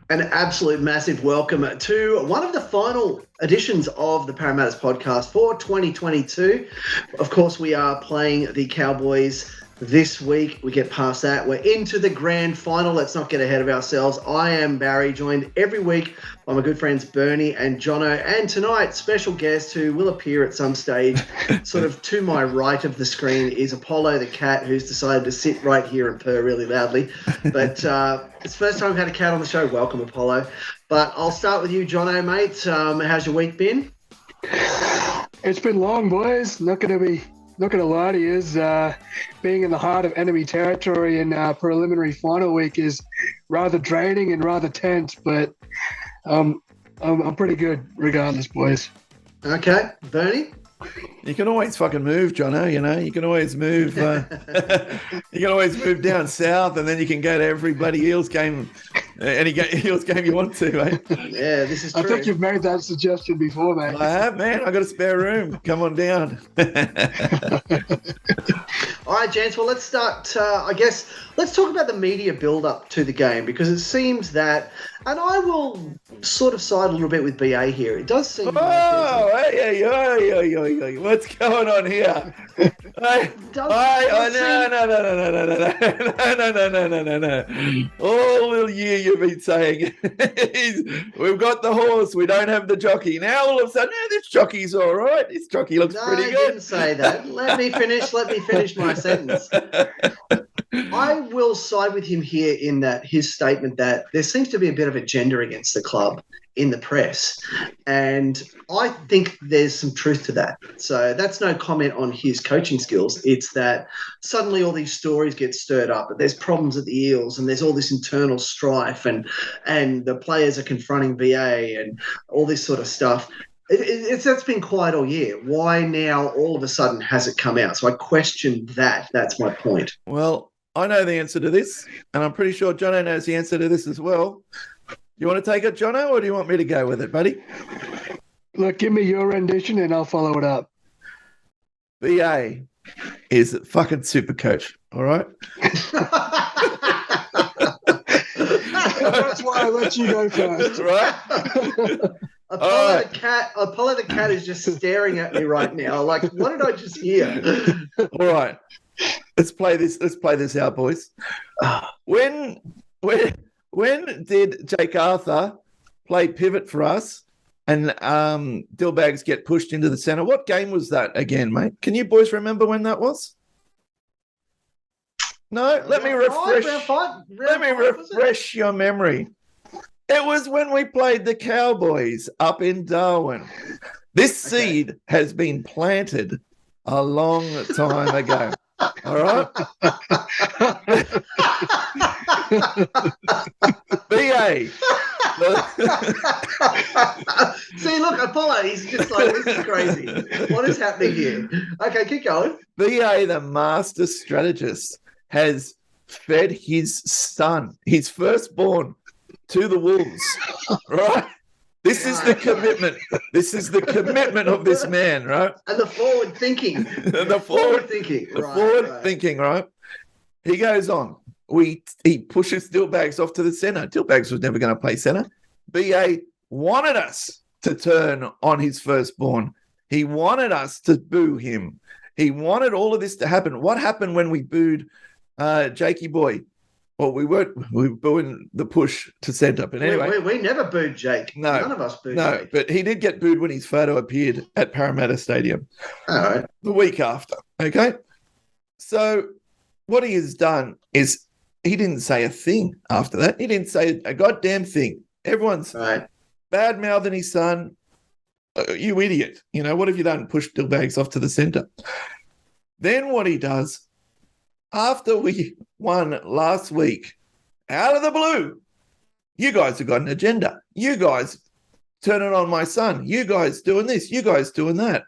An absolute massive welcome to one of the final editions of the Parramatta's podcast for 2022. Of course, we are playing the Cowboys this week. We get past that. We're into the grand final. Let's not get ahead of ourselves. I am Barry, joined every week by my good friends Bernie and Jono. And tonight, special guest who will appear at some stage, sort of to my right of the screen, is Apollo the cat, who's decided to sit right here and purr really loudly. But it's the first time we've had a cat on the show. Welcome, Apollo. But I'll start with you, Jono, mate. How's your week been? It's been long, boys. Not gonna lie to you, being in the heart of enemy territory in preliminary final week is rather draining and rather tense, but I'm pretty good regardless, boys. Okay, Bernie? You can always fucking move, Jono, you know. You can always move you can always move down south, and then you can go to every bloody Eels game, any Eels game you want to, eh? Yeah, this is true. I think you've made that suggestion before, mate. I have, man. I got a spare room. Come on down. All right, gents. Well, let's start. Let's talk about the media build-up to the game, because it seems that, and I will sort of side a little bit with BA here. It does seem. What's going on here? No. All year you've been saying we've got the horse, we don't have the jockey. Now all of a sudden, this jockey's all right. This jockey looks pretty good. I didn't say that. Let me finish my sentence. I will side with him here in that his statement that there seems to be a bit of agenda against the club in the press. And I think there's some truth to that. So that's no comment on his coaching skills. It's that suddenly all these stories get stirred up, but there's problems at the Eels and there's all this internal strife and the players are confronting BA and all this sort of stuff. That's been quiet all year. Why now all of a sudden has it come out? So I question that. That's my point. Well, I know the answer to this, and I'm pretty sure Jono knows the answer to this as well. You want to take it, Jono, or do you want me to go with it, buddy? Look, give me your rendition and I'll follow it up. BA is a fucking super coach, all right? That's why I let you go first. Right? Apollo the cat is just staring at me right now. Like, what did I just hear? All right. Let's play this out, boys. When did Jake Arthur play pivot for us and Dillbags get pushed into the centre? What game was that again, mate? Can you boys remember when that was? No? Let me refresh your memory. It was when we played the Cowboys up in Darwin. This seed has been planted a long time ago. All right? BA. See, look, Apollo, he's just like, this is crazy. What is happening here? Okay, keep going. BA, the master strategist, has fed his son, his firstborn, to the Wolves. Right? This is the commitment. This is the commitment of this man, right? And the forward thinking. The forward thinking, right? He goes on. He pushes Dillbags off to the centre. Dillbags was never going to play centre. BA wanted us to turn on his firstborn. He wanted us to boo him. He wanted all of this to happen. What happened when we booed Jakey Boy? Well, we were booing the push to centre. But anyway. We never booed Jake. No. None of us booed Jake. No, but he did get booed when his photo appeared at Parramatta Stadium. All right. The week after. Okay? So what he has done is he didn't say a thing after that. He didn't say a goddamn thing. Everyone's bad-mouthing his son. You idiot. You know, what have you done? Push Dillbags off to the centre. Then what he does, after we won last week, out of the blue, you guys have got an agenda. You guys turning on my son. You guys doing this. You guys doing that.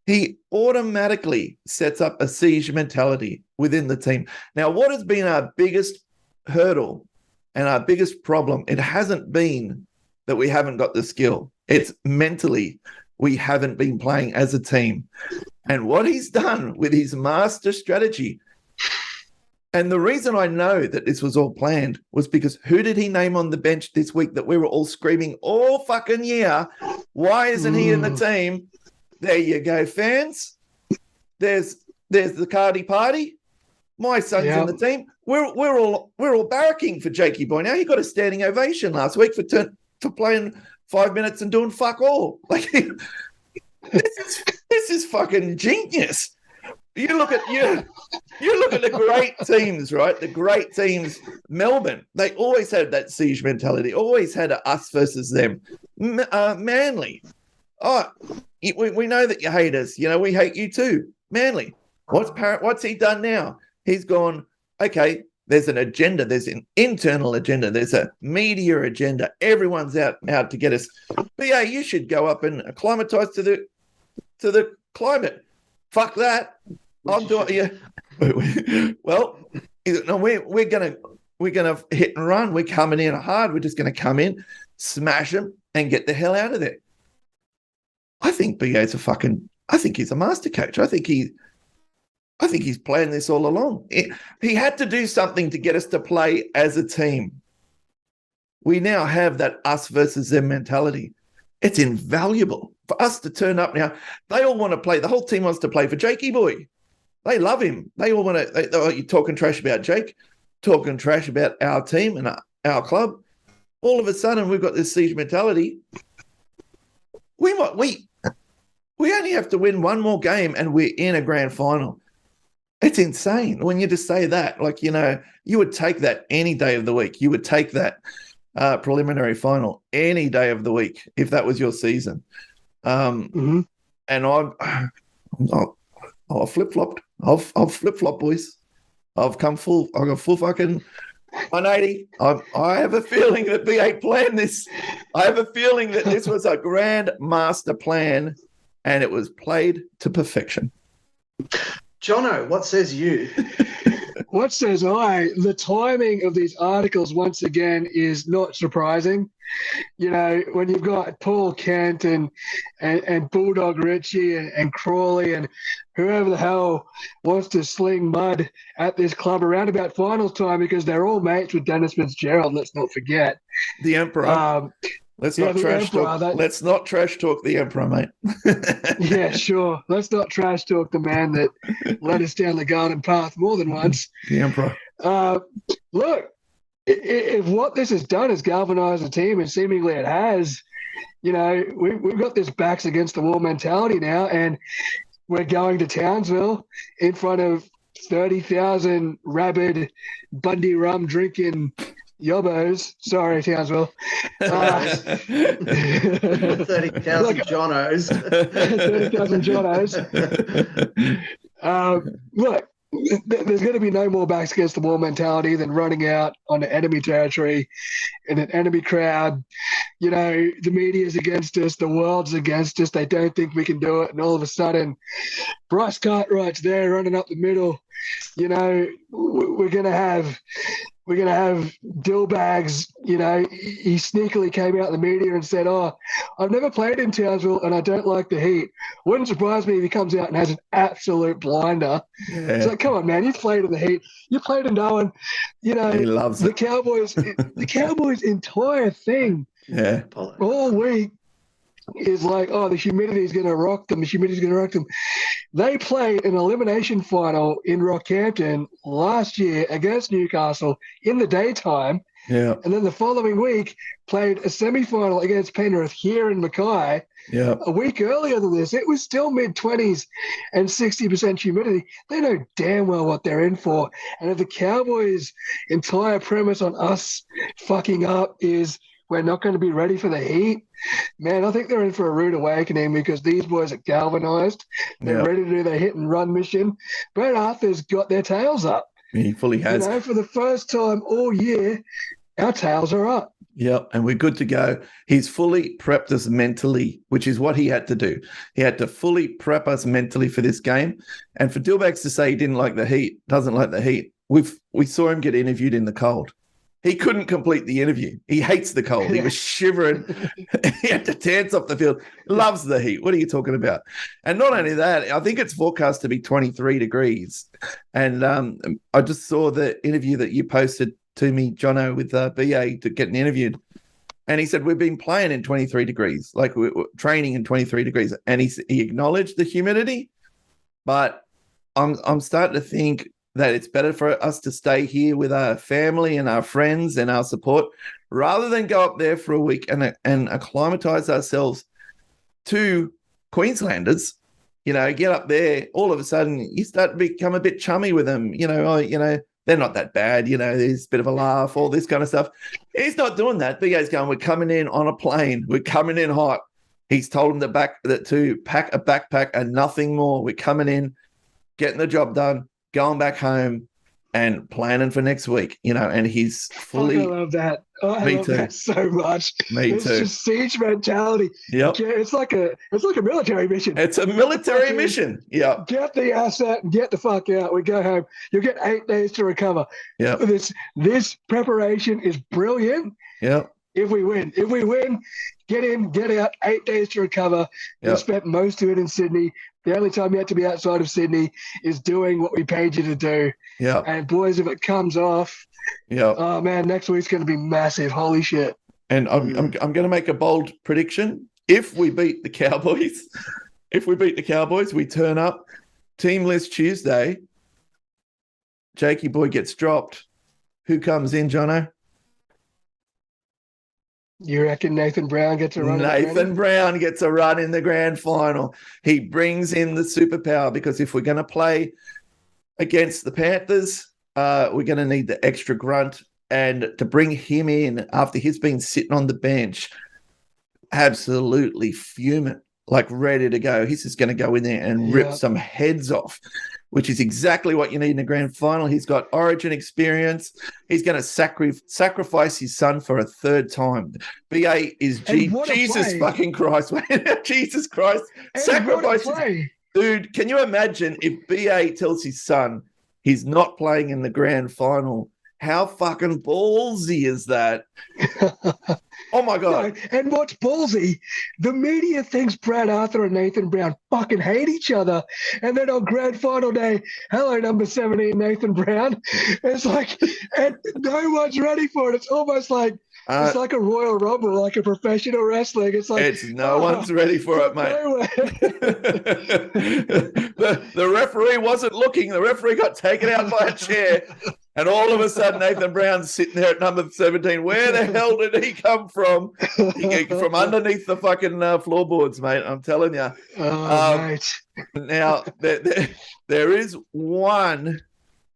He automatically sets up a siege mentality within the team. Now, what has been our biggest hurdle and our biggest problem? It hasn't been that we haven't got the skill. It's mentally we haven't been playing as a team. And what he's done with his master strategy, And the reason I know that this was all planned was because who did he name on the bench this week that we were all screaming all fucking year? Why isn't he in the team? There you go, fans. There's the Cardi party. My son's in the team. We're all barracking for Jakey Boy now. He got a standing ovation last week for playing 5 minutes and doing fuck all. Like this is fucking genius. You look at the great teams, right? The great teams, Melbourne. They always had that siege mentality. Always had a us versus them. Manly. Oh, we know that you hate us. You know we hate you too. Manly. What's he done now? He's gone. Okay, there's an agenda. There's an internal agenda. There's a media agenda. Everyone's out to get us. But yeah, you should go up and acclimatise to the climate. Fuck that. I'm doing. Yeah. Well, no, we're gonna hit and run. We're coming in hard. We're just gonna come in, smash them, and get the hell out of there. I think BA's I think he's a master coach. I think he's planned this all along. He had to do something to get us to play as a team. We now have that us versus them mentality. It's invaluable for us to turn up now. They all want to play. The whole team wants to play for Jakey Boy. They love him. They all want to. You're talking trash about Jake, talking trash about our team and our club. All of a sudden, we've got this siege mentality. We only have to win one more game and we're in a grand final. It's insane when you just say that. Like, you would take that any day of the week. You would take that preliminary final any day of the week if that was your season. And I've flip-flopped. I've flip-flopped, boys. I've got full fucking 180. I have a feeling that B8 planned this. I have a feeling that this was a grand master plan and it was played to perfection. Jono, what says you? What says I? The timing of these articles, once again, is not surprising. When you've got Paul Kent and Bulldog Richie and Crawley and whoever the hell wants to sling mud at this club around about finals time because they're all mates with Dennis Fitzgerald, let's not forget. The Emperor. Let's not trash talk the Emperor, mate. Yeah, sure. Let's not trash talk the man that led us down the garden path more than once. The Emperor. Look, if what this has done is galvanise the team, and seemingly it has, we've got this backs against the wall mentality now, and we're going to Townsville in front of 30,000 rabid Bundy rum drinking Yobbos. Sorry, Townsville. 30,000 Jonos. 30,000 Jonos. Look, there's going to be no more backs against the wall mentality than running out on the enemy territory in an enemy crowd. The media's against us. The world's against us. They don't think we can do it. And all of a sudden, Bryce Cartwright's there running up the middle. We're going to have Dillbags, he sneakily came out in the media and said, I've never played in Townsville and I don't like the heat. Wouldn't surprise me if he comes out and has an absolute blinder. Yeah. It's like, come on, man, you've played in the heat. You played in Darwin. He loves the it. The Cowboys' entire thing all week is like, the humidity is going to rock them. The humidity is going to rock them. They played an elimination final in Rockhampton last year against Newcastle in the daytime. Yeah. And then the following week played a semi-final against Penrith here in Mackay. Yeah. A week earlier than this, it was still mid-20s and 60% humidity. They know damn well what they're in for. And if the Cowboys' entire premise on us fucking up is we're not going to be ready for the heat, man, I think they're in for a rude awakening because these boys are galvanized. They're ready to do their hit and run mission. Brett Arthur's got their tails up. He fully has. For the first time all year, our tails are up. Yep, and we're good to go. He's fully prepped us mentally, which is what he had to do. He had to fully prep us mentally for this game. And for Dillbags to say he didn't like the heat, doesn't like the heat, we saw him get interviewed in the cold. He couldn't complete the interview. He hates the cold. He was shivering. He had to dance off the field. Loves the heat. What are you talking about? And not only that, I think it's forecast to be 23 degrees. And I just saw the interview that you posted to me, Jono, with BA to getting interviewed. And he said, we've been playing in 23 degrees, like we're training in 23 degrees. And he acknowledged the humidity, but I'm starting to think that it's better for us to stay here with our family and our friends and our support rather than go up there for a week and acclimatize ourselves to Queenslanders. You know, get up there, all of a sudden you start to become a bit chummy with them. They're not that bad. There's a bit of a laugh, all this kind of stuff. He's not doing that. BA's going, we're coming in on a plane. We're coming in hot. He's told them to pack a backpack and nothing more. We're coming in, getting the job done, going back home and planning for next week, and he's fully. I love that. I love that so much. It's just siege mentality. Yep. It's like a military mission. It's a military mission. Yeah. Get the asset and get the fuck out. We go home. You'll get 8 days to recover. Yeah. This preparation is brilliant. Yeah. If we win, get in, get out, 8 days to recover. You spent most of it in Sydney. The only time you have to be outside of Sydney is doing what we paid you to do. Yeah. And boys, if it comes off, oh man, next week's going to be massive. Holy shit. And I'm going to make a bold prediction. If we beat the Cowboys, we turn up, team list Tuesday, Jakey boy gets dropped. Who comes in, Jono? You reckon Nathan Brown gets a run? Nathan Brown gets a run in the grand final. He brings in the superpower because if we're going to play against the Panthers, we're going to need the extra grunt. And to bring him in after he's been sitting on the bench, absolutely fuming, like ready to go. He's just going to go in there and rip some heads off, which is exactly what you need in the grand final. He's got Origin experience. He's going to sacrifice his son for a third time. BA is Jesus fucking Christ. Jesus Christ. Sacrifice. Dude, can you imagine if BA tells his son he's not playing in the grand final? How fucking ballsy is that? Oh, my God. No, and what's ballsy, the media thinks Brad Arthur and Nathan Brown fucking hate each other. And then on grand final day, hello, number 17, Nathan Brown. It's like, and no one's ready for it. It's almost like, it's like a Royal Rumble, like a professional wrestling. It's like no one's ready for it, mate. the referee wasn't looking. The referee got taken out by a chair. And all of a sudden, Nathan Brown's sitting there at number 17. Where the hell did he come from? From underneath the fucking floorboards, mate. I'm telling you. Mate. Now, there is one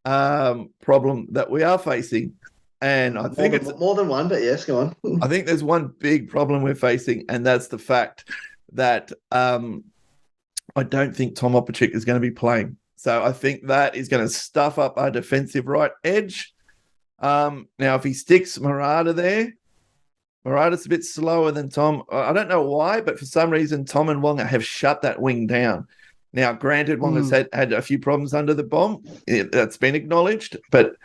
problem that we are facing. And I think it's more than one, but yes, go on. I think there's one big problem we're facing, and that's the fact that I don't think Tom Opachik is going to be playing. So I think that is going to stuff up our defensive right edge. Now, if he sticks Murata there, Murata's a bit slower than Tom. I don't know why, but for some reason, Tom and Wonga have shut that wing down. Now, granted, Wonga's had a few problems under the bomb. That's been acknowledged. But,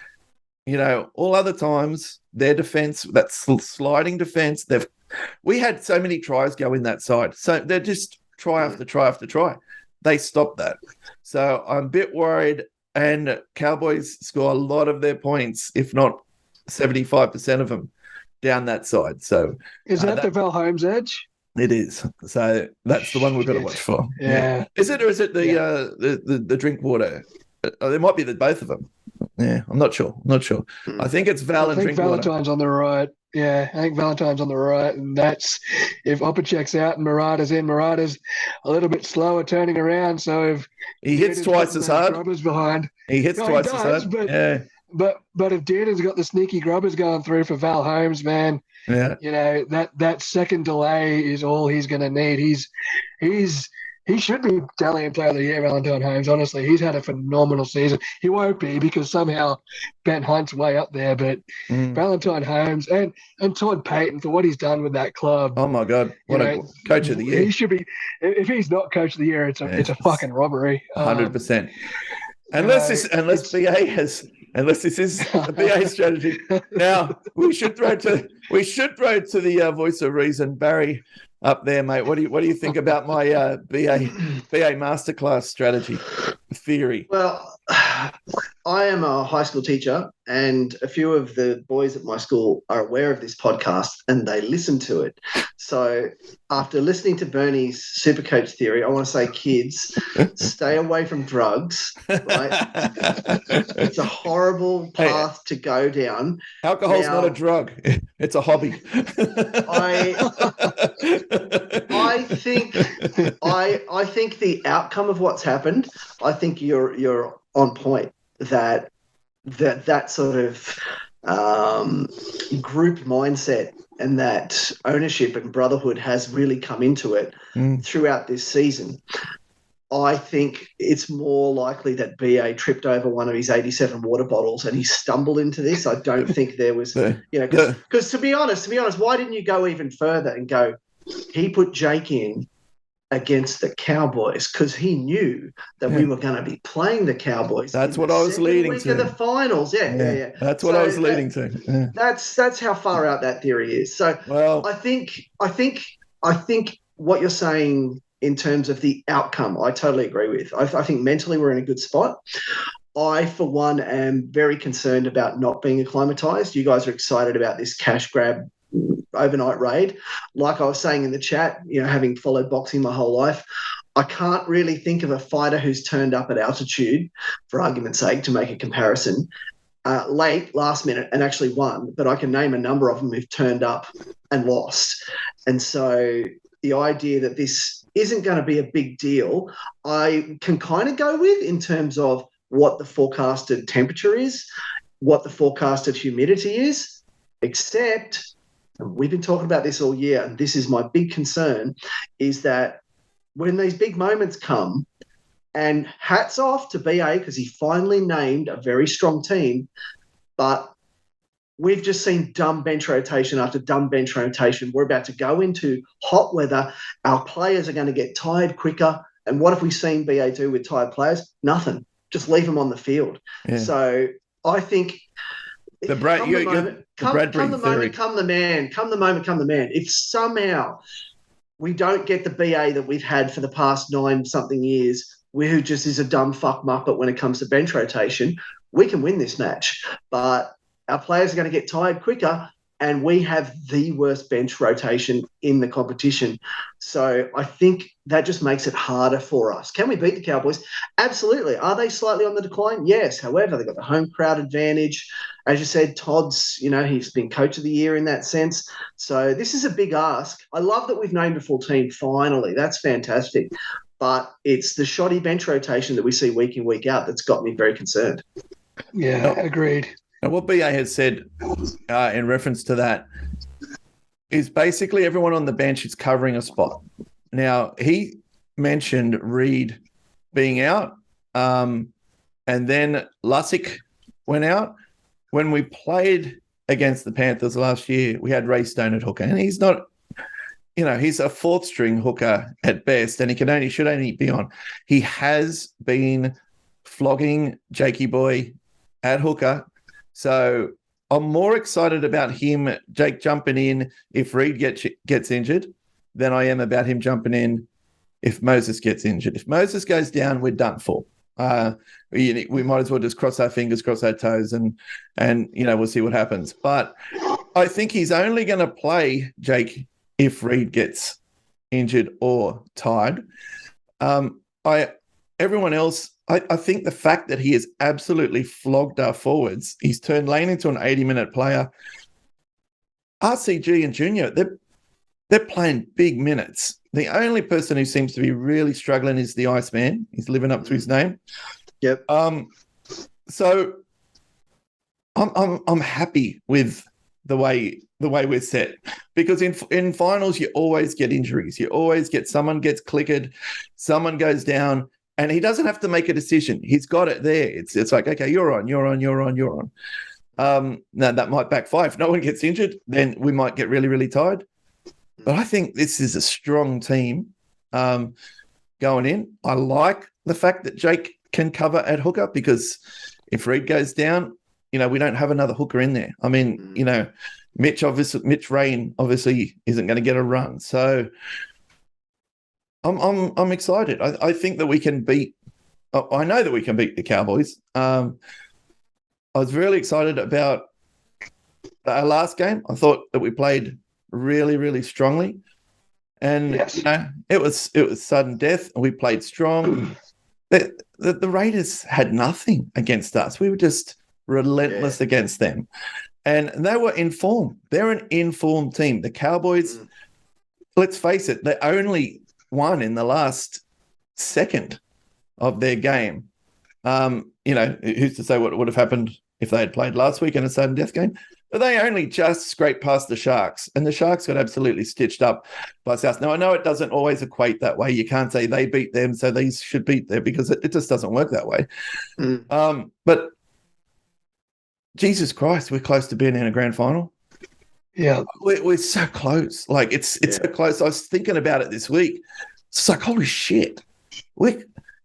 all other times, their defense, that sliding defense, we had so many tries go in that side. So they're just try after try after try. They stopped that. So I'm a bit worried, and Cowboys score a lot of their points, if not 75% of them, down that side. So is that the Val Holmes edge? It is. So that's the one we've got to watch for. Yeah. Is it, or is it the drink water? There might be both of them. Yeah, I'm not sure. I think it's Val and drink water. Valentine's on the right. Yeah, I think Valentine's on the right, and that's if Opachek's out and Murata's in. Murata's a little bit slower turning around, so if he hits twice as hard, grubbers behind. He hits twice as hard. But if Dearden's got the sneaky grubbers going through for Val Holmes, man, that second delay is all he's going to need. He should be Dalian Player of the Year, Valentine Holmes. Honestly, he's had a phenomenal season. He won't be because somehow Ben Hunt's way up there, but Valentine Holmes and Todd Payton for what he's done with that club. Oh my God, what a coach of the year! He should be. If he's not coach of the year, it's a fucking robbery. 100%. Unless this is a BA strategy. Now we should throw to the voice of reason, Barry, up there, mate. What do you think about my BA masterclass strategy theory? Well, I am a high school teacher, and a few of the boys at my school are aware of this podcast and they listen to it. So after listening to Bernie's Supercoach theory, I want to say, kids, stay away from drugs, right? It's a horrible path to go down. Alcohol's not a drug. It's a hobby. I think the outcome of what's happened, I think you're on point, that sort of group mindset and that ownership and brotherhood has really come into it throughout this season. I think it's more likely that BA tripped over one of his 87 water bottles and he stumbled into this. I don't think there was, because to be honest, why didn't you go even further and go, he put Jake in against the Cowboys because he knew that we were going to be playing the Cowboys. That's what I was leading to. Of the finals, yeah. That's what I was leading to. Yeah. That's how far out that theory is. So, well, I think what you're saying in terms of the outcome, I totally agree with. I think mentally we're in a good spot. I, for one, am very concerned about not being acclimatized. You guys are excited about this cash grab overnight raid. Like I was saying in the chat, having followed boxing my whole life, I can't really think of a fighter who's turned up at altitude, for argument's sake, to make a comparison, late, last minute, and actually won. But I can name a number of them who've turned up and lost. And so the idea that this isn't going to be a big deal, I can kind of go with in terms of what the forecasted temperature is, what the forecasted humidity is, except, and we've been talking about this all year, and this is my big concern, is that when these big moments come, and hats off to BA because he finally named a very strong team, but we've just seen dumb bench rotation after dumb bench rotation. We're about to go into hot weather. Our players are going to get tired quicker. And what have we seen BA do with tired players? Nothing. Just leave them on the field. Yeah. So I think come the moment, come the man. If somehow we don't get the BA that we've had for the past 9-something years, who just is a dumb fuck muppet when it comes to bench rotation, we can win this match. But our players are going to get tired quicker, and we have the worst bench rotation in the competition. So I think that just makes it harder for us. Can we beat the Cowboys? Absolutely. Are they slightly on the decline? Yes. However, they've got the home crowd advantage. As you said, Todd's, he's been coach of the year in that sense. So this is a big ask. I love that we've named a full team finally. That's fantastic. But it's the shoddy bench rotation that we see week in, week out that's got me very concerned. Yeah, agreed. And what BA has said in reference to that is basically everyone on the bench is covering a spot. Now, he mentioned Reed being out, and then Lussick went out. When we played against the Panthers last year, we had Ray Stone at hooker, and he's not, he's a fourth-string hooker at best, and he should only be on. He has been flogging Jakey Boy at hooker. So I'm more excited about Jake jumping in if Reed gets injured than I am about him jumping in if Moses gets injured. If Moses goes down, we're done for. We might as well just cross our fingers, cross our toes, and we'll see what happens. But I think he's only going to play Jake if Reed gets injured or tired. Everyone else, I think the fact that he has absolutely flogged our forwards, he's turned Lane into an 80-minute player. RCG and Junior, they're playing big minutes. The only person who seems to be really struggling is the Iceman. He's living up to his name. Yep. So I'm happy with the way we're set, because in finals you always get injuries. You always get someone gets clickered, someone goes down. And he doesn't have to make a decision. He's got it there. It's like, okay, you're on. Now, that might backfire. If no one gets injured, then we might get really, really tired. But I think this is a strong team going in. I like the fact that Jake can cover at hooker, because if Reed goes down, we don't have another hooker in there. I mean, Mitch Rain obviously isn't going to get a run. So I'm excited. I think that we can beat. I know that we can beat the Cowboys. I was really excited about our last game. I thought that we played really, really strongly, and it was sudden death, and we played strong. The Raiders had nothing against us. We were just relentless against them, and they were in form. They're an in-form team. The Cowboys, let's face it, they only won in the last second of their game. Who's to say what would have happened if they had played last week in a sudden death game? But they only just scraped past the Sharks, and the Sharks got absolutely stitched up by South. Now, I know it doesn't always equate that way. You can't say they beat them, so these should beat them, because it just doesn't work that way. But Jesus Christ, we're close to being in a grand final. Yeah. We're so close. Like, it's so close. I was thinking about it this week. It's like, holy shit.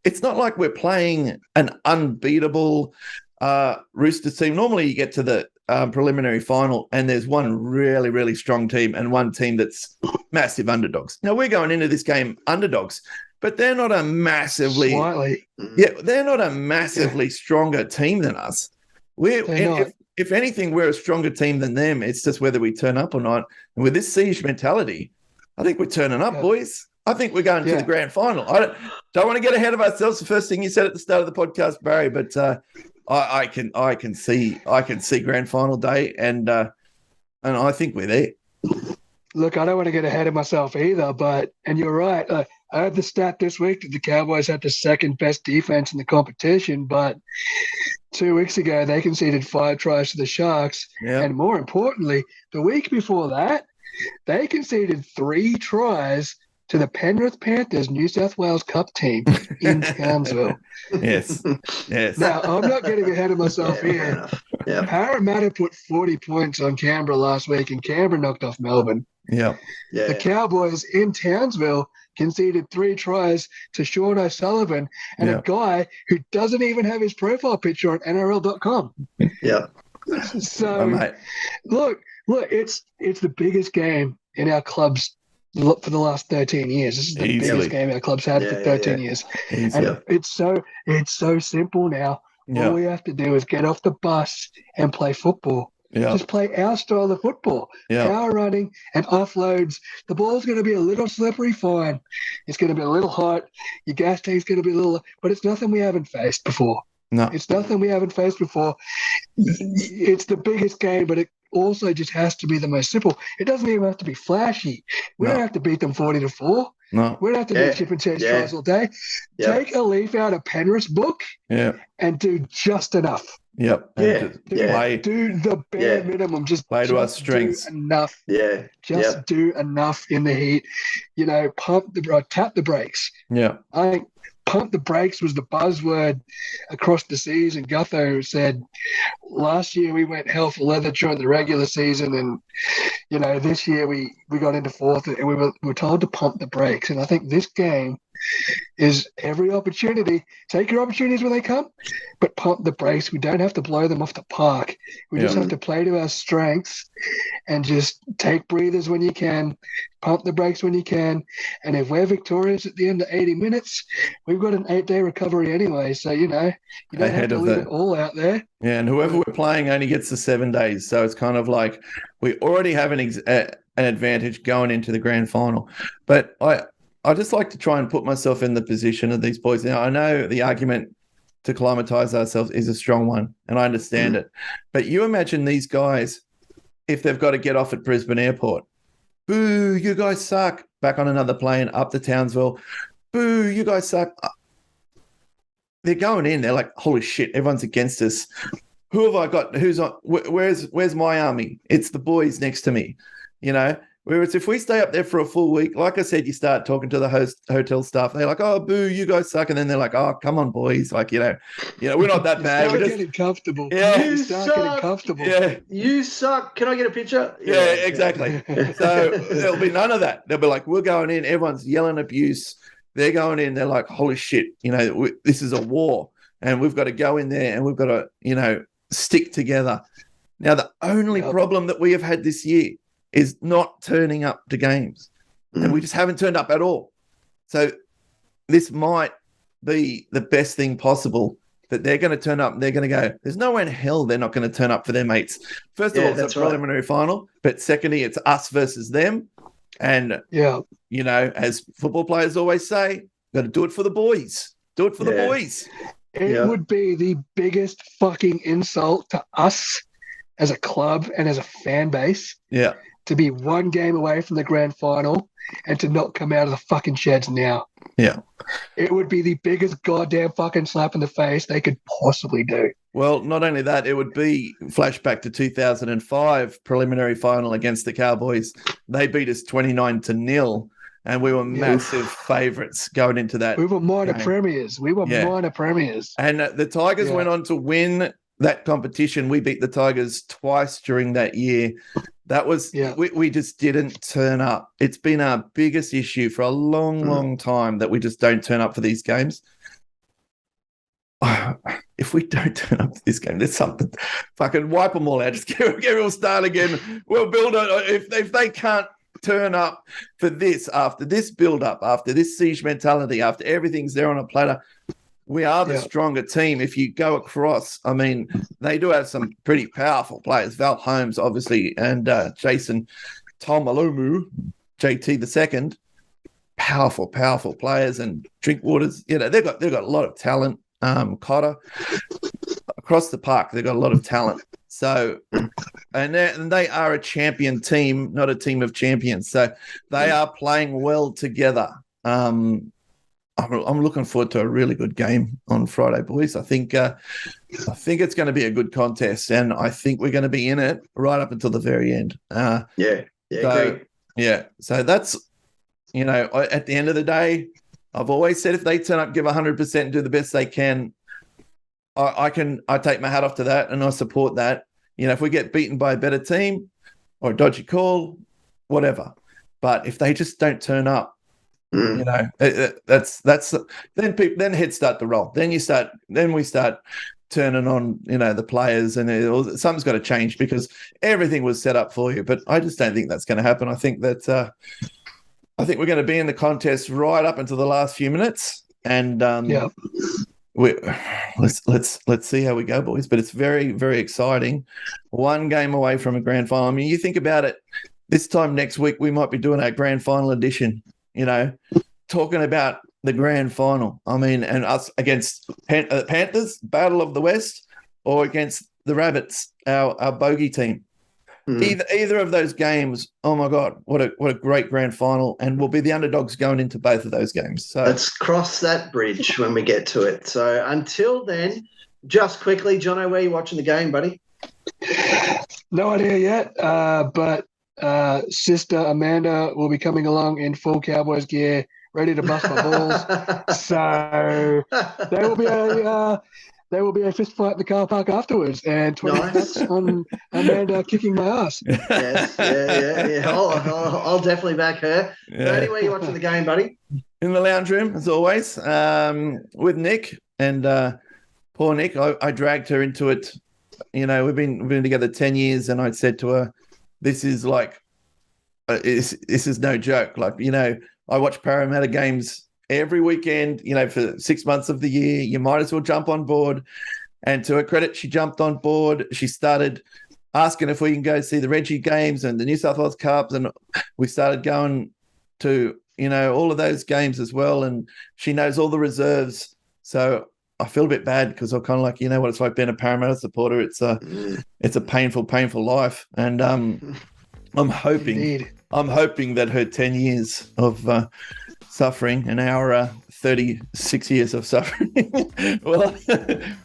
It's not like we're playing an unbeatable Roosters team. Normally you get to the preliminary final and there's one really, really strong team and one team that's massive underdogs. Now, we're going into this game underdogs, but they're not a massively stronger team than us. If anything, we're a stronger team than them. It's just whether we turn up or not. And with this siege mentality, I think we're turning up, boys. I think we're going to the grand final. I don't want to get ahead of ourselves. The first thing you said at the start of the podcast, Barry, but I can see grand final day, and I think we're there. Look, I don't want to get ahead of myself either, and you're right. I heard the stat this week that the Cowboys had the second best defense in the competition, but 2 weeks ago they conceded 5 tries to the Sharks, and more importantly, the week before that, they conceded 3 tries to the Penrith Panthers New South Wales Cup team in Townsville. Yes. Now, I'm not getting ahead of myself here. Yeah. Parramatta put 40 points on Canberra last week, and Canberra knocked off Melbourne. Yeah. The Cowboys in Townsville conceded 3 tries to Sean O'Sullivan and a guy who doesn't even have his profile picture on NRL.com. Yeah. So, look, it's the biggest game in our club's for the last 13 years. This is the biggest game our club's had for 13 years. And it's so simple now. All we have to do is get off the bus and play football. Just play our style of football. Power running and offloads. The ball's going to be a little slippery, fine. It's going to be a little hot. Your gas tank's going to be a little, but it's nothing we haven't faced before. No. It's nothing we haven't faced before. It's the biggest game, but it also just has to be the most simple. It doesn't even have to be flashy. We don't have to beat them 40-4. No. We don't have to do chip and chase tries all day. Take a leaf out of Penrith's book and do just enough. Do the bare minimum. Just play to our strengths. Do enough. Just do enough in the heat. Tap the brakes. I think pump the brakes was the buzzword across the season. Gutho said last year we went hell for leather during the regular season, and this year we got into fourth and we were told to pump the brakes. And I think this game is every opportunity. Take your opportunities when they come, but pump the brakes. We don't have to blow them off the park. We just have to play to our strengths and just take breathers when you can, pump the brakes when you can. And if we're victorious at the end of 80 minutes, we've got an 8-day recovery anyway. So, you don't have to leave it all out there. Yeah, and whoever we're playing only gets the 7 days. So it's kind of like we already have an advantage going into the grand final. But I just like to try and put myself in the position of these boys. Now, I know the argument to acclimatise ourselves is a strong one, and I understand it. But you imagine these guys, if they've got to get off at Brisbane Airport, boo, you guys suck, back on another plane, up to Townsville, boo, you guys suck. They're going in, they're like, holy shit, everyone's against us. Who have I got? Who's on? Where's my army? It's the boys next to me, Whereas if we stay up there for a full week, like I said, you start talking to the hotel staff. They're like, "Oh, boo, you guys suck," and then they're like, "Oh, come on, boys, like we're not that bad. We're just getting comfortable. Yeah, you start getting comfortable. Yeah, you suck. Can I get a picture? Yeah, exactly. So there'll be none of that. They'll be like, "We're going in." Everyone's yelling abuse. They're going in. They're like, "Holy shit, this is a war." and we've got to go in there and we've got to, stick together. Now, the only problem that we have had this year is not turning up to games, and we just haven't turned up at all. So this might be the best thing possible, that they're going to turn up and they're going to go, there's no way in hell they're not going to turn up for their mates. First of all, it's a preliminary final, but secondly, it's us versus them. And, as football players always say, got to do it for the boys. Do it for the boys. It would be the biggest fucking insult to us as a club and as a fan base to be one game away from the grand final and to not come out of the fucking sheds now. Yeah. It would be the biggest goddamn fucking slap in the face they could possibly do. Well, not only that, it would be flashback to 2005 preliminary final against the Cowboys. They beat us 29-0. And we were massive favourites going into that. We were minor premiers. And the Tigers went on to win that competition. We beat the Tigers twice during that year. That was we just didn't turn up. It's been our biggest issue for a long, long time that we just don't turn up for these games. If we don't turn up to this game, there's something. Fucking wipe them all out. Just get them start again. We'll build it. If they can't turn up for this, after this build-up, after this siege mentality, after everything's there on a platter, we are the stronger team. If you go across, I mean, they do have some pretty powerful players. Val Holmes, obviously, and Jason Tomalomu, JT the second, powerful players, and Drinkwaters. They've got a lot of talent. Cotter, across the park, they've got a lot of talent. So, and they are a champion team, not a team of champions. So they are playing well together. I'm looking forward to a really good game on Friday, boys. I think it's going to be a good contest, and I think we're going to be in it right up until the very end. Agree. So that's, at the end of the day, I've always said if they turn up, give 100% and do the best they can, I take my hat off to that, and I support that. If we get beaten by a better team or a dodgy call, whatever. But if they just don't turn up, that's then heads start to roll. Then we start turning on, the players, and something's got to change because everything was set up for you. But I just don't think that's going to happen. I think that we're going to be in the contest right up until the last few minutes, and let's see how we go, boys. But it's very, very exciting. One game away from a grand final. I mean, you think about it. This time next week, we might be doing our grand final edition. Talking about the grand final. I mean, and us against Panthers, Battle of the West, or against the Rabbits, our bogey team. Either of those games, oh my God, what a great grand final, and we'll be the underdogs going into both of those games. So let's cross that bridge when we get to it. So until then, just quickly, Jono, where are you watching the game, buddy? No idea yet, but sister Amanda will be coming along in full Cowboys gear, ready to bust my balls. So there will be a fist fight in the car park afterwards, and 20 bucks on Amanda kicking my ass. Yes, yeah. I'll definitely back her. Yeah. Bernie, where are you watching the game, buddy? In the lounge room, as always, with Nick, and poor Nick. I dragged her into it. We've been together 10 years, and I said to her, "This is like, this is no joke. Like, I watch Parramatta games every weekend, for 6 months of the year. You might as well jump on board." And to her credit, she jumped on board. She started asking if we can go see the Reggie games and the New South Wales Cups. And we started going to, all of those games as well. And she knows all the reserves. So I feel a bit bad because I'm kind of like, what it's like being a Parramatta supporter. It's a painful, painful life. And I'm hoping that her 10 years of suffering and our 36 years of suffering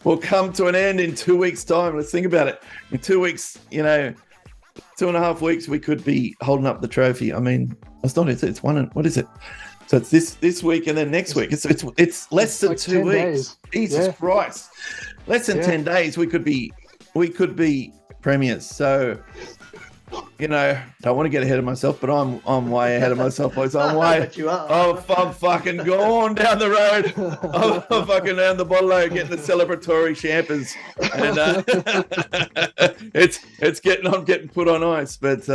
will come to an end in 2 weeks' time. Let's think about it. In 2 weeks, 2.5 weeks, we could be holding up the trophy. I mean, it's one. What is it? So it's this week and then next week. It's less than 2 weeks. Days. Jesus Christ, less than 10 days. We could be premiers. So don't want to get ahead of myself, but I'm way ahead of myself, boys. But you are. I'm fucking gone down the road. I'm fucking down the bottle getting the celebratory champers, and I'm getting put on ice. But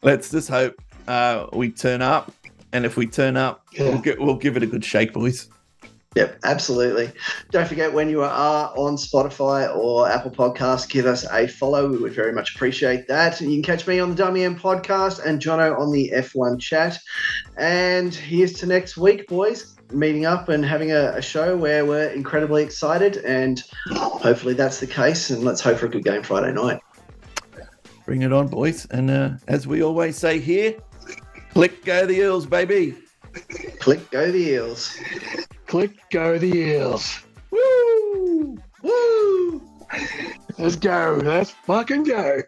let's just hope we turn up, and if we turn up, we'll give it a good shake, boys. Yep, absolutely. Don't forget, when you are on Spotify or Apple Podcasts, give us a follow. We would very much appreciate that. You can catch me on the WM Podcast and Jono on the F1 Chat. And here's to next week, boys, meeting up and having a show where we're incredibly excited, and hopefully that's the case, and let's hope for a good game Friday night. Bring it on, boys. And as we always say here, click, go the Eels, baby. Click, go the Eels. Click, go the Eels. Woo! Woo! Let's go. Let's fucking go.